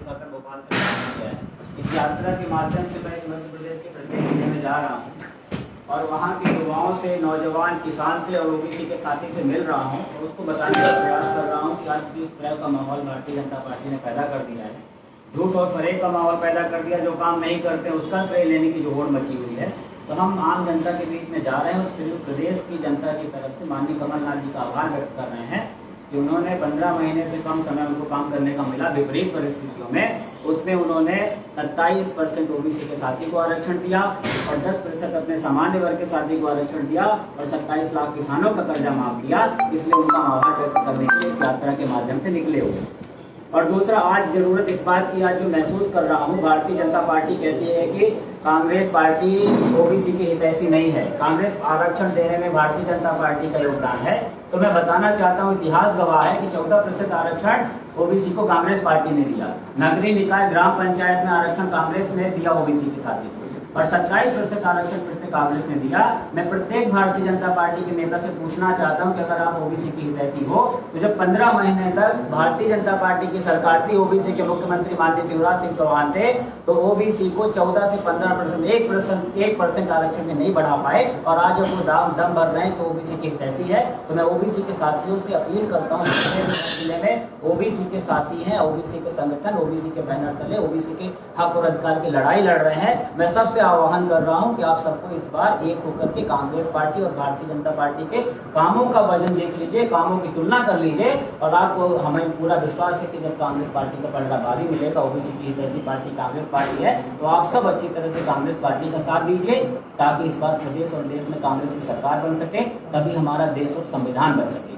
उठाकर भोपाल से किया है। इस यात्रा के माध्यम से मैं मध्य प्रदेश के प्रत्येक जिले में जा रहा हूँ और वहाँ के युवाओं से, नौजवान, किसान से और ओबीसी के साथी से मिल रहा हूँ और उसको बताने का प्रयास कर रहा हूँ कि आज भी इस तरह का माहौल भारतीय जनता पार्टी ने पैदा कर दिया है। झूठ और फरेब का माहौल पैदा कर दिया, जो काम नहीं करते उसका श्रेय लेने की जो होड़ मची हुई है। तो हम आम जनता के बीच में जा रहे हैं, उसके लिए प्रदेश की जनता की तरफ से माननीय कमलनाथ जी का आभार व्यक्त कर रहे हैं कि उन्होंने 15 महीने से कम समय उनको काम करने का मिला विपरीत परिस्थितियों में, उसमें उन्होंने 27% ओबीसी के साथी को आरक्षण दिया और 10% अपने सामान्य वर्ग के साथी को आरक्षण दिया और 27 लाख किसानों का कर्जा माफ किया। इसलिए उनका आभार व्यक्त करने के लिए इस यात्रा के माध्यम से निकले हुए। और दूसरा, आज जरूरत इस बात की आज जो महसूस कर रहा हूँ, भारतीय जनता पार्टी कहती है कि कांग्रेस पार्टी ओबीसी की हितैषी नहीं है। कांग्रेस आरक्षण देने में भारतीय जनता पार्टी का योगदान है। तो मैं बताना चाहता हूँ, इतिहास गवाह है कि 14% आरक्षण ओबीसी को कांग्रेस पार्टी ने दिया। नगरीय निकाय, ग्राम पंचायत में आरक्षण कांग्रेस ने दिया ओबीसी के साथी को और 27% आरक्षण फिर से कांग्रेस ने दिया। मैं प्रत्येक भारतीय जनता पार्टी के नेता से पूछना चाहता हूं कि अगर आप ओबीसी की हितैषी हो तो जब 15 महीने तक भारतीय जनता पार्टी की सरकार थी, ओबीसी के मुख्यमंत्री माननीय शिवराज सिंह चौहान थे, तो ओबीसी को 14 से 15%, 1% आरक्षण में नहीं बढ़ा पाए और आज वो दम भर रहे हैं कि ओबीसी की हितैषी है। तो मैं ओबीसी के साथियों से अपील करता हूँ, जिले में ओबीसी के साथी हैं, ओबीसी के संगठन, ओबीसी के बैनर तले ओबीसी के हक और अधिकार की लड़ाई लड़ रहे हैं। मैं सबसे आह्वान कर रहा हूं कि आप सबको इस बार एक होकर के कांग्रेस पार्टी और भारतीय जनता पार्टी के कामों का वजन देख लीजिए, कामों की तुलना कर लीजिए और आपको हमें पूरा विश्वास है कि जब कांग्रेस पार्टी का पलड़ा भारी मिलेगा, ओबीसी की हितैषी पार्टी कांग्रेस पार्टी है, तो आप सब अच्छी तरह से कांग्रेस पार्टी का साथ दीजिए ताकि इस बार प्रदेश और देश में कांग्रेस की सरकार बन सके, तभी हमारा देश और संविधान बन सकेगा।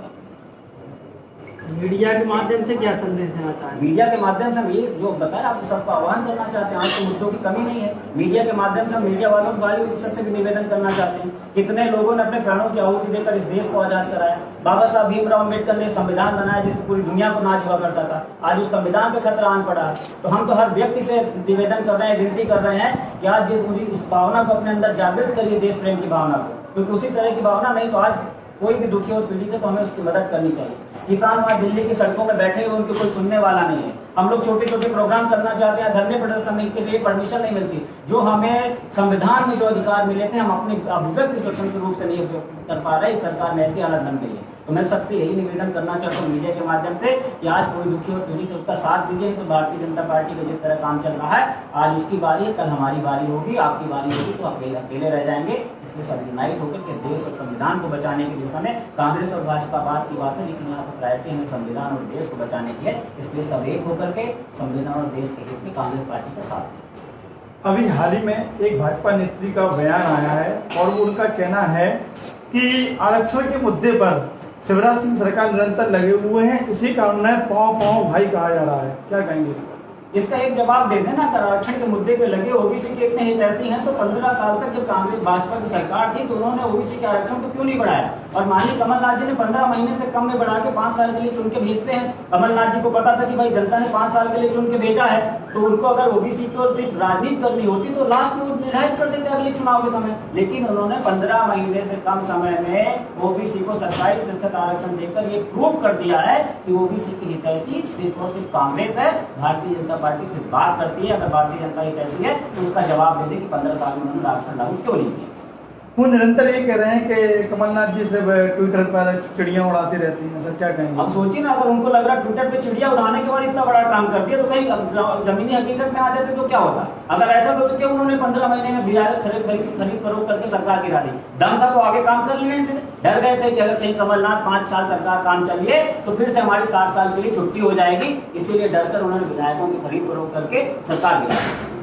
मीडिया के माध्यम से क्या संदेश देना चाहते हैं? मीडिया के माध्यम से ये जो बताया, आपको सबको आह्वान करना चाहते हैं। आज तो मुद्दों की कमी नहीं है। मीडिया के माध्यम से मीडिया वालों को वायु प्रतिशत से भी निवेदन करना चाहते हैं। कितने लोगों ने अपने प्राणों की आहुति देकर इस देश को आजाद कराया। बाबा साहब भीमराव अम्बेडकर ने संविधान बनाया जिसको पूरी दुनिया को नाज हुआ करता था, आज उस संविधान पे खतरा आन पड़ा है। तो हम तो हर व्यक्ति से निवेदन कर रहे हैं, विनती कर रहे हैं कि आज जिस उस भावना को अपने अंदर जागृत करिए, देश प्रेम की भावना को, क्योंकि उसी तरह की भावना नहीं तो आज कोई भी दुखी और पीड़ित है तो हमें उसकी मदद करनी चाहिए। किसान वहाँ दिल्ली की सड़कों में बैठे हुए, उनके कोई सुनने वाला नहीं है। हम लोग छोटे छोटे प्रोग्राम करना चाहते हैं, धरने प्रदर्शन के लिए परमिशन नहीं मिलती। जो हमें संविधान में जो अधिकार मिले थे, हम अपनी अभिव्यक्ति स्वतंत्र रूप से नहीं कर पा रहे। इस सरकार में ऐसी हालत बन गई है। तो मैं सबसे यही निवेदन करना चाहता हूँ मीडिया के माध्यम से कि आज कोई दुखी और पीड़ित उसका साथ दीजिए। तो भारतीय जनता पार्टी का जिस तरह काम चल रहा है, आज उसकी बारी है, कल हमारी बारी होगी, आपकी बारी होगी, तो अकेले रह जाएंगे। इसलिए सब यूनाइट होकर के देश और संविधान को बचाने की दिशा में, कांग्रेस और भाजपा बात की बात है, लेकिन यहाँ पर प्रायोरिटी हमें संविधान और देश को बचाने की है। इसलिए सब एक होकर के संविधान और देश के हित में कांग्रेस पार्टी का साथ। अभी हाल ही में एक भाजपा नेत्री का बयान आया है और उनका कहना है कि आरक्षण के मुद्दे पर शिवराज सिंह सरकार निरंतर लगे हुए हैं, इसी कारण पाँव भाई कहा जा रहा है। क्या कहेंगे इसका? इसका एक जवाब दे देना। अगर आरक्षण के मुद्दे पे लगे ओबीसी के इतने हितैषी हैं तो 15 साल तक जब कांग्रेस भाजपा की सरकार थी तो उन्होंने ओबीसी के आरक्षण को क्यों नहीं बढ़ाया? और माननीय कमलनाथ जी ने 15 महीने से कम में बढ़ा के 5 साल के लिए चुन के भेजते हैं। कमलनाथ जी को पता था कि भाई जनता ने 5 साल के लिए चुन के भेजा है, तो उनको अगर ओबीसी को सिर्फ राजनीति करनी होती तो लास्ट में वो निर्धारित कर देते अगले चुनाव के समय। लेकिन उन्होंने 15 महीने से कम समय में ओबीसी को 27% आरक्षण देकर ये प्रूफ कर दिया है कि ओबीसी की हितैषी सिर्फ और सिर्फ कांग्रेस है। भारतीय जनता पार्टी से बात करती है, अगर भारतीय जनता ही कैसी है तो उसका जवाब दे दे कि 15 साल में उन्होंने आरक्षण लागू क्यों नहीं किया। वो निरंतर ये कह रहे हैं कि कमलनाथ जी से ट्विटर पर चिड़ियां उड़ाती रहती हैं। सर क्या कहेंगे? अब सोचिए ना, अगर उनको लग रहा है ट्विटर पे चिड़िया उड़ाने के बाद इतना बड़ा काम कर दिया तो कहीं जमीनी हकीकत में आ जाते तो क्या होता? अगर ऐसा तो क्यों उन्होंने 15 महीने में बिहार खरीद फरोख्त करके सरकार गिरा दी? दम था तो आगे काम कर लेने थे। डर गए थे कि अगर कहीं कमलनाथ 5 साल सरकार काम चलिए तो फिर से हमारी 60 साल के लिए छुट्टी हो जाएगी, इसीलिए डरकर उन्होंने विधायकों की खरीद फरोख्त करके सरकार गिरा दी।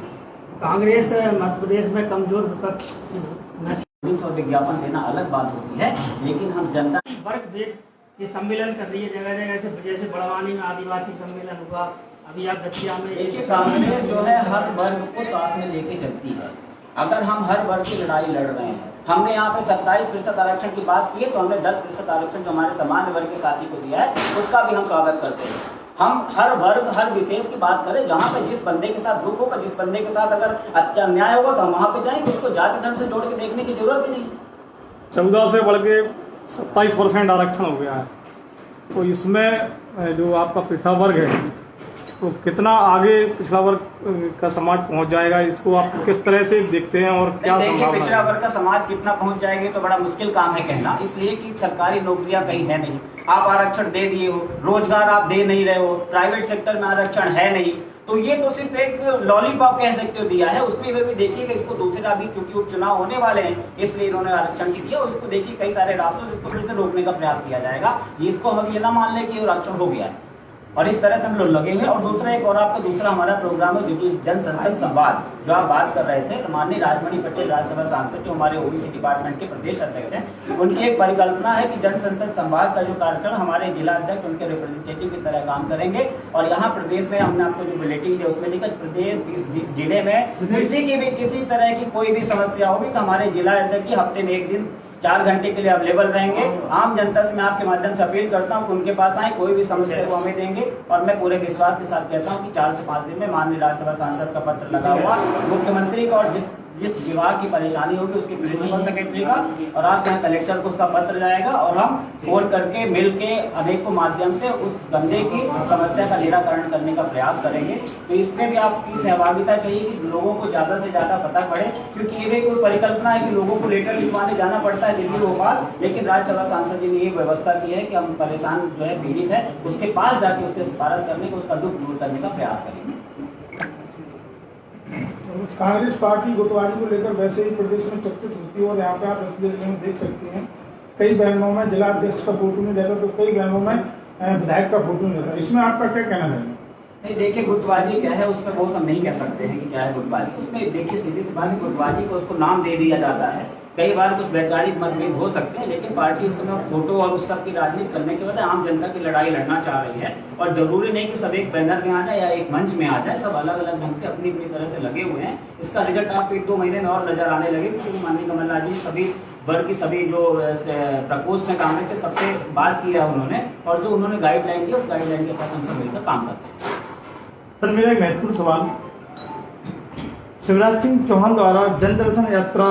कांग्रेस मध्य प्रदेश में कमजोर विपक्ष और विज्ञापन देना अलग बात होती है, लेकिन हम जनता वर्ग देख ये सम्मेलन कर रही है जगह जगह से, जैसे बड़वानी में आदिवासी सम्मेलन हुआ, अभी आप दतिया में। देखिए, कांग्रेस जो है हर वर्ग को साथ में लेके चलती है। अगर हम हर वर्ग की लड़ाई लड़ रहे हैं, हमने यहाँ पे 27% आरक्षण की बात की है तो हमने 10% आरक्षण जो हमारे सामान्य वर्ग के साथी को दिया है उसका भी हम स्वागत करते हैं। हम हर वर्ग हर विशेष की बात करें, जहाँ पे जिस बंदे के साथ दुख होगा, जिस बंदे के साथ अगर अन्याय होगा तो हम वहाँ पे जाएंगे। उसको जाति धर्म से जोड़ के देखने की जरूरत ही नहीं। 14 से बढ़ के 27% आरक्षण हो गया है, तो इसमें जो आपका पिछड़ा वर्ग है तो कितना आगे पिछड़ा वर्ग का समाज पहुंच जाएगा, इसको आप किस तरह से देखते हैं और क्या देखिए, संभावना पिछड़ा है? वर्ग का समाज कितना पहुंच जाएगी तो बड़ा मुश्किल काम है कहना, इसलिए कि सरकारी नौकरियां कहीं है नहीं। आप आरक्षण दे दिए हो, रोजगार आप दे नहीं रहे हो, प्राइवेट सेक्टर में आरक्षण है नहीं, तो ये तो सिर्फ एक लॉलीपॉप कह सकते हो दिया है। उसमें भी देखिएगा, इसको दूसरा भी चूंकि उपचुनाव होने वाले हैं इसलिए इन्होंने आरक्षण की दिया, और इसको देखिए कई सारे रास्तों से इसको फिर से रोकने का प्रयास किया जाएगा। इसको हम ये ना मान लें कि आरक्षण हो गया है, और इस तरह से हम लोग लगे हुए। और दूसरा एक और आपका दूसरा हमारा प्रोग्राम है जो कि जन संसद संवाद, जो आप बात कर रहे थे, माननीय राजमणि पटेल राज्यसभा सांसद जो हमारे ओबीसी डिपार्टमेंट के प्रदेश अध्यक्ष हैं, उनकी एक परिकल्पना है कि जन संसद संवाद का जो कार्यक्रम हमारे जिला अध्यक्ष उनके रिप्रेजेंटेटिव की तरह काम करेंगे। और यहाँ प्रदेश में हमने आपको जो बुलेटिन दिया उसमें लिखा प्रदेश इस जिले में किसी की भी किसी तरह की कोई भी समस्या होगी तो हमारे जिला अध्यक्ष की हफ्ते में एक दिन 4 घंटे के लिए अवेलेबल रहेंगे। आम जनता से मैं आपके माध्यम से अपील करता हूं कि उनके पास आए, कोई भी समस्या को हमें देंगे। और मैं पूरे विश्वास के साथ कहता हूं कि 4 से 5 दिन में माननीय राज्यसभा सांसद का पत्र लगा हुआ मुख्यमंत्री का, और जिस विभाग की परेशानी होगी उसके प्रिंसिपल सेक्रेटरी का, और आप यहाँ कलेक्टर को उसका पत्र जाएगा, और हम फोन करके मिल के अनेकों माध्यम से उस बंदे की समस्या का निराकरण करने का प्रयास करेंगे। तो इसमें भी आपकी सहभागिता चाहिए कि लोगों को ज्यादा से ज्यादा पता पड़े, क्योंकि ये भी कोई परिकल्पना है कि लोगों को लेटर लिखवाने जाना पड़ता है दिल्ली भोपाल, लेकिन राज्यसभा सांसद जी ने ये व्यवस्था की है कि हम परेशान जो है पीड़ित है उसके पास जाके उसके सिफारिश करने को, उसका दुख दूर करने का प्रयास करेंगे। कांग्रेस पार्टी गुटबाजी को लेकर वैसे ही प्रदेश में चर्चित होती है, और यहाँ पे आप में देख सकते हैं कई बयानों में जिला अध्यक्ष का फोटो नहीं रहता, तो कई बयानों में विधायक का फोटो नहीं रहता। इसमें आपका क्या कहना है? नहीं, देखिए गुटबाजी क्या है, उसमें बहुत हम नहीं कह सकते हैं कि क्या है गुटबाजी। उसमें देखिए सीधी सी बात है, गुटबाजी को उसको नाम दे दिया जाता है। कई बार कुछ वैचारिक मतभेद हो सकते हैं, लेकिन पार्टी इस समय फोटो और उस सब की राजनीति करने के बाद आम जनता की लड़ाई लड़ना चाह रही है। और जरूरी नहीं कि सब एक बैनर में आ जाए या एक मंच में आ जाए, सब अलग अलग ढंग से अपनी अपनी तरह से लगे हुए हैं। इसका रिजल्ट आपको 1-2 महीने में और नजर आने लगे, क्योंकि माननीय कमलनाथ जी ने सभी वर्ग की सभी जो प्रकोष्ठ है कांग्रेस से सबसे बात की है उन्होंने, और जो उन्होंने गाइडलाइन दी उस गाइडलाइन के साथ हम सब मिलकर काम करते हैं। सर, मेरा एक महत्वपूर्ण सवाल, शिवराज सिंह चौहान द्वारा जन दर्शन यात्रा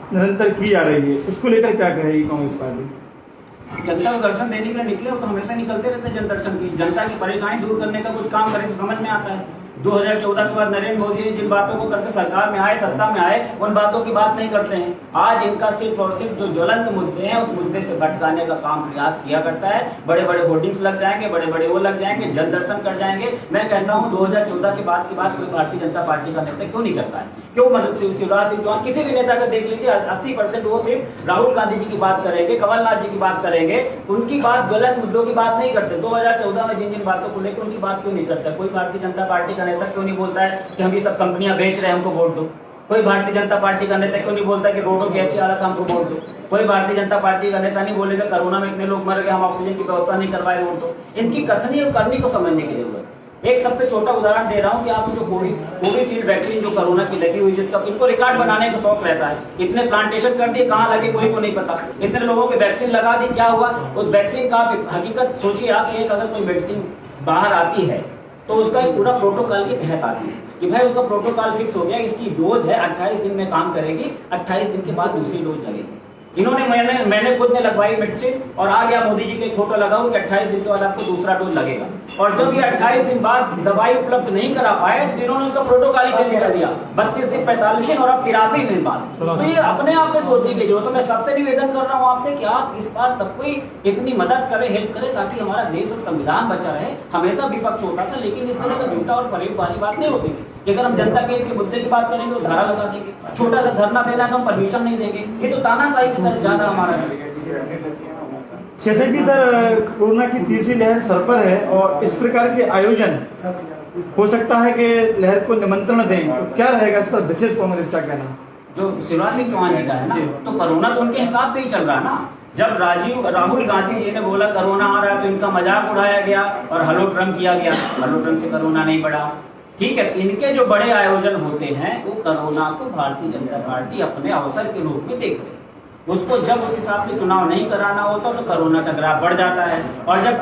निरंतर की जा रही है, इसको लेकर क्या कहेगी कांग्रेस पार्टी? जनता को दर्शन देने के लिए निकले हो तो हमेशा निकलते रहते हैं जन दर्शन की। जनता की परेशानी दूर करने का कुछ काम करें तो समझ में आता है। 2014 के बाद नरेंद्र मोदी जिन बातों को करके सरकार में आए, सत्ता में आए, उन बातों की बात नहीं करते हैं। आज इनका सिर्फ और सिर्फ जो ज्वलंत मुद्दे हैं उस मुद्दे से भटकाने का काम प्रयास किया करता है। बड़े बड़े होर्डिंग्स लग जाएंगे, बड़े बड़े वो लग जाएंगे, जन दर्शन कर जाएंगे। मैं कहता हूँ 2014 के बाद की बात कोई भारतीय जनता पार्टी का नेता क्यों नहीं करता है? क्यों शिवराज सिंह चौहान किसी भी नेता का देख लीजिए, 80% वो सिर्फ राहुल गांधी जी की बात करेंगे, कमलनाथ जी की बात करेंगे, उनकी बात ज्वलंत मुद्दों की बात नहीं करते। 2014 में जिन जिन बातों को लेकर उनकी बात क्यों नहीं करता? कोई भारतीय जनता पार्टी का नेता क्यों नहीं बोलता है कि हम ये सब कंपनियां बेच रहे हैं, हमको वोट दो? कोई भारतीय जनता पार्टी का नेता क्यों नहीं बोलता कि रोडों की ऐसी हालत, हमको वोट दो? कोई भारतीय जनता पार्टी का नेता नहीं बोलेगा कोरोना में इतने लोग मर गए, हम ऑक्सीजन की व्यवस्था नहीं करवाए, वोट दो? इनकी कथनी और करनी को समझने की जरूरत है। एक सबसे छोटा उदाहरण दे रहा हूं कि आप जो कोविशील्ड वैक्सीन जो कोरोना की लगी हुई, जिसका इनको रिकॉर्ड बनाने का शौक रहता है, इतने प्लांटेशन कर दिए, कहां लगे कोई को नहीं पता, इतने लोगों की वैक्सीन लगा दी, क्या हुआ उस वैक्सीन का? हकीकत सोचिए आप, एक अगर कोई वैक्सीन बाहर आती है तो उसका एक पूरा प्रोटोकॉल के तहत आती है कि भाई उसका प्रोटोकॉल फिक्स हो गया, इसकी डोज है 28 दिन में काम करेगी, 28 दिन के बाद दूसरी डोज लगेगी। इन्होंने मैंने खुद ने लगवाई मेडिसिन, और आ गया मोदी जी के फोटो लगाऊं कि 28 दिन के बाद आपको दूसरा डोज लगेगा। और जब ये 28 दिन बाद दवाई उपलब्ध नहीं करा पाए तो इन्होंने उसका प्रोटोकॉल ही चेंज कर दिया, 32 दिन, 45 दिन और अब 83 दिन बाद। तो ये अपने आप से सोचने की जरूरत है। मैं सबसे निवेदन कर रहा हूँ आपसे कि आप इस बार सब कोई इतनी मदद करे, हेल्प करे, ताकि हमारा देश और संविधान बचा रहे। हमेशा विपक्ष होता था, लेकिन इस तरह का झूठा और फरेब वाली बात नहीं होती थी कि अगर हम जनता के मुद्दे की बात करेंगे तो धारा लगा देंगे, छोटा सा धरना देना है तो हम परमिशन नहीं देंगे। ये तो तानाशाही की तरफ ज्यादा हमारा। जैसे कि सर कोरोना की तीसरी लहर सर पर है और इस प्रकार के आयोजन हो सकता है कि लहर को निमंत्रण दें, तो क्या रहेगा इस पर विशेष कांग्रेस का कहना? जो शिवराज सिंह चौहान जी का है ना, तो कोरोना तो उनके हिसाब से ही चल रहा है ना। जब राहुल गांधी जी ने बोला कोरोना आ रहा है तो इनका मजाक उड़ाया गया और हलो ट्रम्प किया गया, हलो ट्रम्प से कोरोना नहीं बढ़ा। ठीक है, इनके जो बड़े आयोजन होते हैं वो कोरोना को भारतीय जनता पार्टी अपने अवसर के रूप में देख रही है। उसको जब उस हिसाब से चुनाव नहीं कराना होता तो कोरोना का ग्राफ बढ़ जाता है, और जब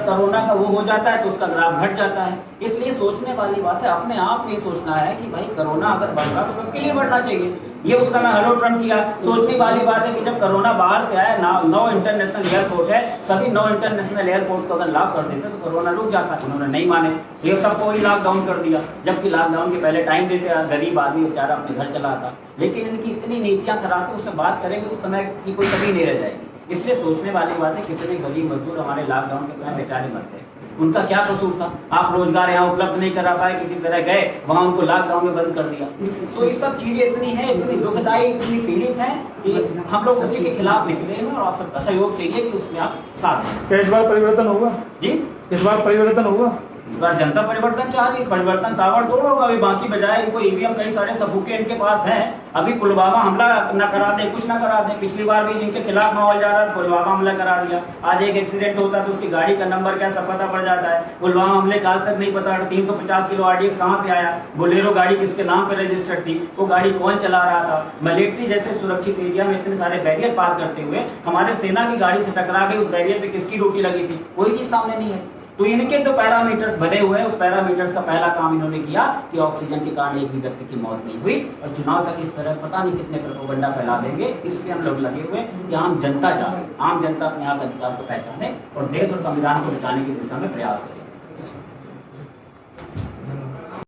कोरोना का वो हो जाता है तो उसका ग्राफ घट जाता है। इसलिए सोचने वाली बात है, अपने आप में सोचना है कि भाई कोरोना अगर बढ़ रहा तो सबके लिए बढ़ना चाहिए। ये उस समय हेलो ट्रम्प किया। सोचने वाली बात है कि जब कोरोना बाहर से आया, 9 इंटरनेशनल एयरपोर्ट है, सभी 9 इंटरनेशनल एयरपोर्ट को अगर लॉक कर देते तो कोरोना रुक जाता। उन्होंने नहीं माने, ये सबको ही लॉकडाउन कर दिया, जबकि लॉकडाउन के पहले टाइम देते, गरीब आदमी बेचारा अपने घर चला आता। लेकिन इनकी इतनी नीतियां खराब है, उससे बात करेंगे उस समय की कोई कमी नहीं रह जाएगी। इसलिए सोचने वाली बात है, कितने गरीब मजदूर हमारे लॉकडाउन के समय बेचारे मरते हैं, उनका क्या कसूर था? आप रोजगार यहाँ उपलब्ध नहीं करा पाए, किसी तरह गए वहां, उनको लॉकडाउन में बंद कर दिया। तो ये सब चीजें इतनी है, इतनी दुखदायी, इतनी पीड़ित है कि हम लोग उसी के खिलाफ निकले हैं और आपसे सहयोग चाहिए कि उसमें आप साथ दें। क्या इस बार परिवर्तन होगा? जी, इस बार परिवर्तन होगा? इस बार जनता परिवर्तन चाह रही है, परिवर्तन ताबड़तोड़ होगा। अभी बाकी बजाय इनको ईवीएम कई सारे सबूके इनके पास हैं। अभी पुलवामा हमला न करा दे, कुछ न करा दे। पिछली बार भी इनके खिलाफ माहौल जा रहा था, पुलवामा हमला करा दिया। आज एक एक्सीडेंट होता तो उसकी गाड़ी का नंबर क्या सब पता पड़ जाता है। पुलवामा हमले का आज तक नहीं पता 350 किलो आरडीएक्स कहाँ से आया, बोलेरो गाड़ी किसके नाम पर रजिस्टर्ड थी, वो गाड़ी कौन चला रहा था। मिलिट्री जैसे सुरक्षित एरिया में इतने सारे बैरियर पार करते हुए हमारे सेना की गाड़ी से टकरा गई, उस बैरियर पे किसकी ड्यूटी लगी थी, कोई चीज सामने नहीं है। तो इनके तो पैरामीटर्स बने हुए हैं, उस पैरामीटर्स का पहला काम इन्होंने किया कि ऑक्सीजन के कारण एक भी व्यक्ति की मौत नहीं हुई, और चुनाव तक इस तरह पता नहीं कितने प्रोपेगेंडा फैला देंगे। इसलिए हम लोग लगे हुए कि आम जनता जाने, आम जनता अपने हक अधिकार को पहचाने और देश और संविधान को बचाने की दिशा में प्रयास करे।